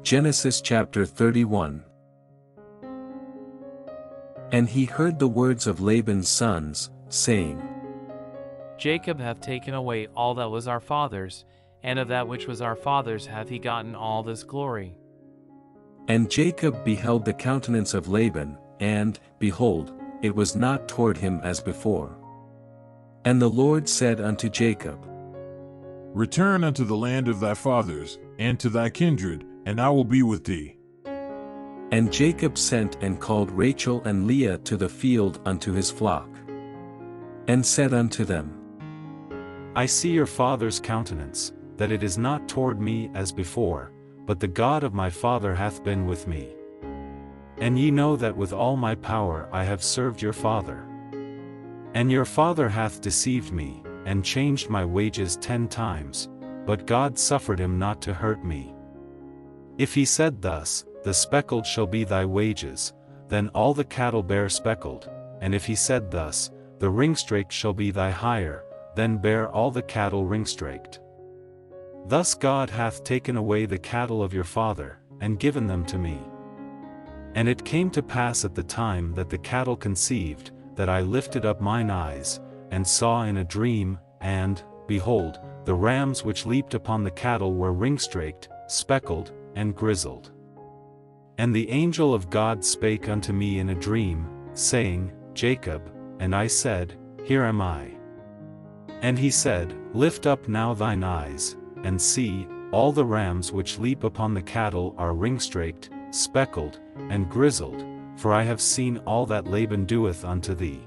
Genesis chapter 31. And he heard the words of Laban's sons, saying, Jacob hath taken away all that was our father's, and of that which was our father's hath he gotten all this glory. And Jacob beheld the countenance of Laban, and, behold, it was not toward him as before. And the Lord said unto Jacob, Return unto the land of thy fathers, and to thy kindred, and I will be with thee. And Jacob sent and called Rachel and Leah to the field unto his flock. And said unto them, I see your father's countenance, that it is not toward me as before, but the God of my father hath been with me. And ye know that with all my power I have served your father. And your father hath deceived me, and changed my wages 10 times, but God suffered him not to hurt me. If he said thus, the speckled shall be thy wages, then all the cattle bear speckled, and if he said thus, the ringstraked shall be thy hire, then bear all the cattle ringstraked. Thus God hath taken away the cattle of your father, and given them to me. And it came to pass at the time that the cattle conceived, that I lifted up mine eyes, and saw in a dream, and, behold, the rams which leaped upon the cattle were ringstraked, speckled, and grizzled. And the angel of God spake unto me in a dream, saying, Jacob, and I said, Here am I. And he said, Lift up now thine eyes, and see, all the rams which leap upon the cattle are ringstraked, speckled, and grizzled, for I have seen all that Laban doeth unto thee.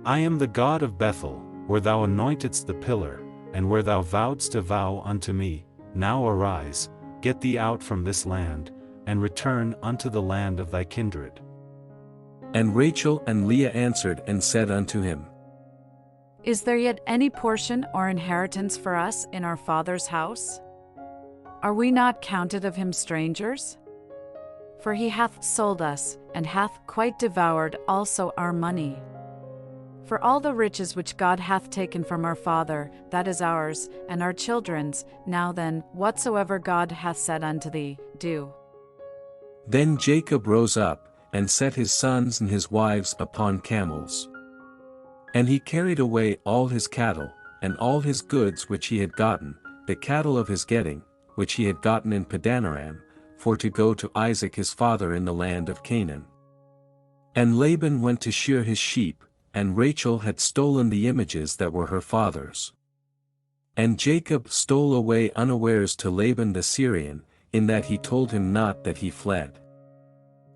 I am the God of Bethel, where thou anointedst the pillar, and where thou vowedst a vow unto me. Now arise, get thee out from this land, and return unto the land of thy kindred. And Rachel and Leah answered and said unto him, Is there yet any portion or inheritance for us in our father's house? Are we not counted of him strangers? For he hath sold us, and hath quite devoured also our money. For all the riches which God hath taken from our father, that is ours, and our children's. Now then, whatsoever God hath said unto thee, do. Then Jacob rose up, and set his sons and his wives upon camels. And he carried away all his cattle, and all his goods which he had gotten, the cattle of his getting, which he had gotten in Padanaram, for to go to Isaac his father in the land of Canaan. And Laban went to shear his sheep, and Rachel had stolen the images that were her father's. And Jacob stole away unawares to Laban the Syrian, in that he told him not that he fled.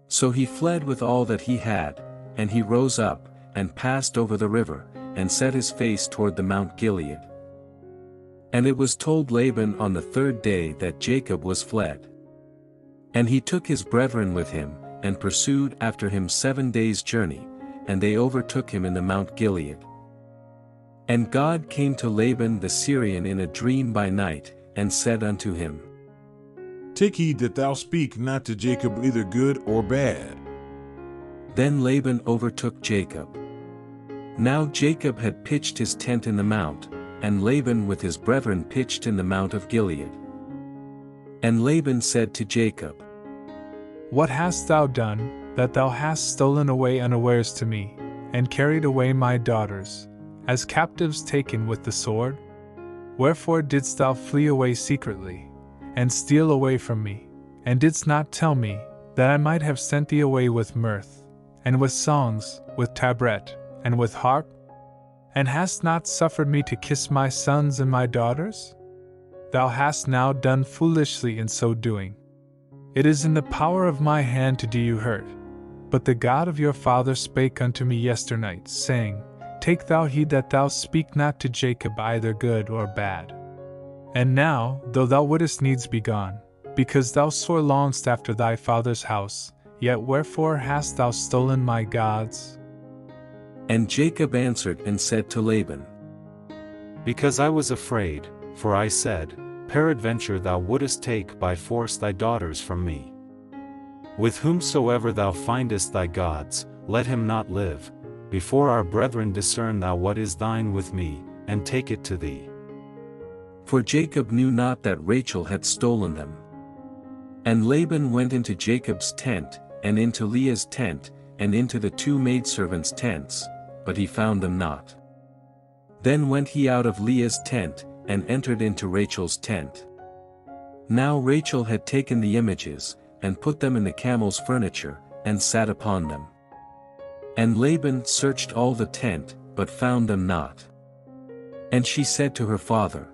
So he fled with all that he had, and he rose up, and passed over the river, and set his face toward the Mount Gilead. And it was told Laban on the 3rd day that Jacob was fled. And he took his brethren with him, and pursued after him 7 days' journey, and they overtook him in the Mount Gilead. And God came to Laban the Syrian in a dream by night, and said unto him, Take heed that thou speak not to Jacob either good or bad. Then Laban overtook Jacob. Now Jacob had pitched his tent in the mount, and Laban with his brethren pitched in the Mount of Gilead. And Laban said to Jacob, What hast thou done, that thou hast stolen away unawares to me, and carried away my daughters, as captives taken with the sword? Wherefore didst thou flee away secretly, and steal away from me, and didst not tell me, that I might have sent thee away with mirth, and with songs, with tabret, and with harp? And hast not suffered me to kiss my sons and my daughters? Thou hast now done foolishly in so doing. It is in the power of my hand to do you hurt. But the God of your father spake unto me yesternight, saying, Take thou heed that thou speak not to Jacob either good or bad. And now, though thou wouldest needs be gone, because thou sore longest after thy father's house, yet wherefore hast thou stolen my gods? And Jacob answered and said to Laban, Because I was afraid, for I said, Peradventure thou wouldest take by force thy daughters from me. With whomsoever thou findest thy gods, let him not live. Before our brethren discern thou what is thine with me, and take it to thee. For Jacob knew not that Rachel had stolen them. And Laban went into Jacob's tent, and into Leah's tent, and into the two maidservants' tents, but he found them not. Then went he out of Leah's tent, and entered into Rachel's tent. Now Rachel had taken the images, and put them in the camel's furniture, and sat upon them. And Laban searched all the tent, but found them not. And she said to her father,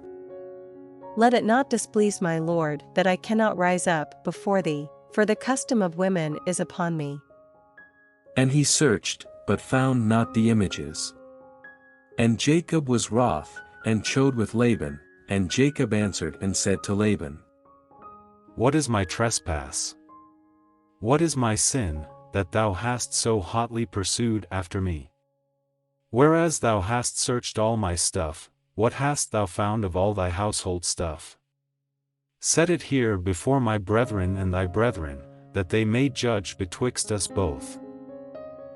Let it not displease my lord that I cannot rise up before thee, for the custom of women is upon me. And he searched, but found not the images. And Jacob was wroth, and chode with Laban, and Jacob answered and said to Laban, What is my trespass? What is my sin, that thou hast so hotly pursued after me? Whereas thou hast searched all my stuff, what hast thou found of all thy household stuff? Set it here before my brethren and thy brethren, that they may judge betwixt us both.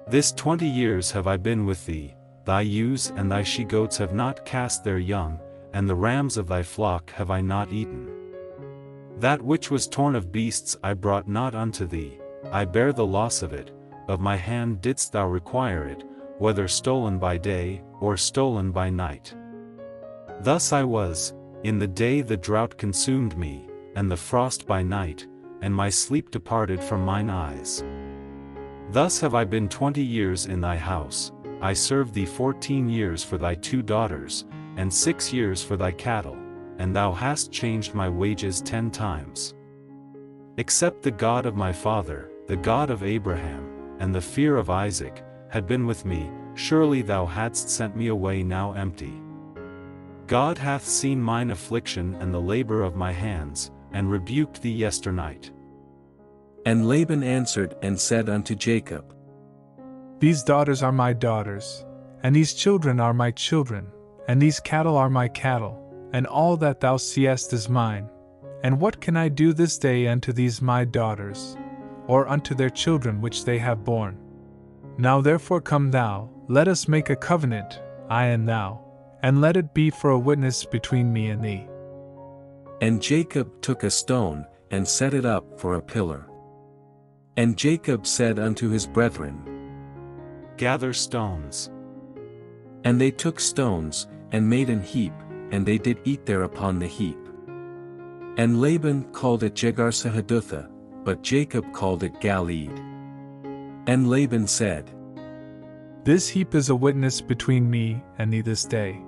This 20 years have I been with thee, thy ewes and thy she-goats have not cast their young, and the rams of thy flock have I not eaten. That which was torn of beasts I brought not unto thee, I bear the loss of it, of my hand didst thou require it, whether stolen by day, or stolen by night. Thus I was, in the day the drought consumed me, and the frost by night, and my sleep departed from mine eyes. Thus have I been 20 years in thy house, I served thee 14 years for thy 2 daughters, and 6 years for thy cattle, and thou hast changed my wages 10 times. Except the God of my father, the God of Abraham, and the fear of Isaac, had been with me, surely thou hadst sent me away now empty. God hath seen mine affliction and the labor of my hands, and rebuked thee yesternight. And Laban answered and said unto Jacob, These daughters are my daughters, and these children are my children, and these cattle are my cattle, and all that thou seest is mine. And what can I do this day unto these my daughters, or unto their children which they have borne? Now therefore come thou, let us make a covenant, I and thou, and let it be for a witness between me and thee. And Jacob took a stone, and set it up for a pillar. And Jacob said unto his brethren, Gather stones. And they took stones, and made an heap, and they did eat there upon the heap. And Laban called it Jegar-sahadutha, but Jacob called it Galeed. And Laban said, This heap is a witness between me and thee this day.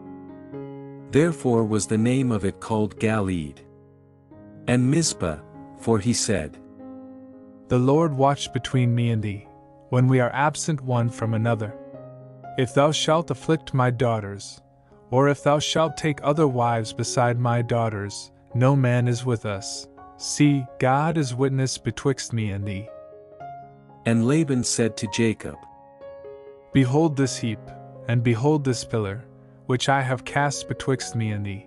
Therefore was the name of it called Galeed. And Mizpah, for he said, The Lord watch between me and thee, when we are absent one from another. If thou shalt afflict my daughters, or if thou shalt take other wives beside my daughters, no man is with us. See, God is witness betwixt me and thee. And Laban said to Jacob, Behold this heap, and behold this pillar, which I have cast betwixt me and thee.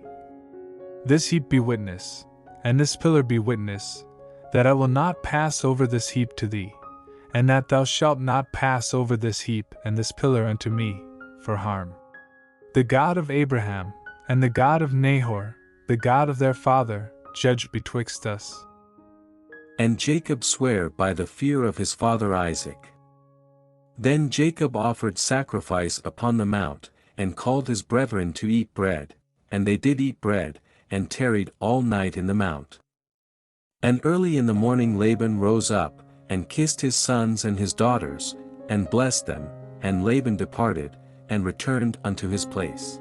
This heap be witness, and this pillar be witness, that I will not pass over this heap to thee, and that thou shalt not pass over this heap and this pillar unto me, for harm. The God of Abraham, and the God of Nahor, the God of their father, judge betwixt us. And Jacob sware by the fear of his father Isaac. Then Jacob offered sacrifice upon the mount, and called his brethren to eat bread, and they did eat bread, and tarried all night in the mount. And early in the morning Laban rose up, and kissed his sons and his daughters, and blessed them, and Laban departed, and returned unto his place.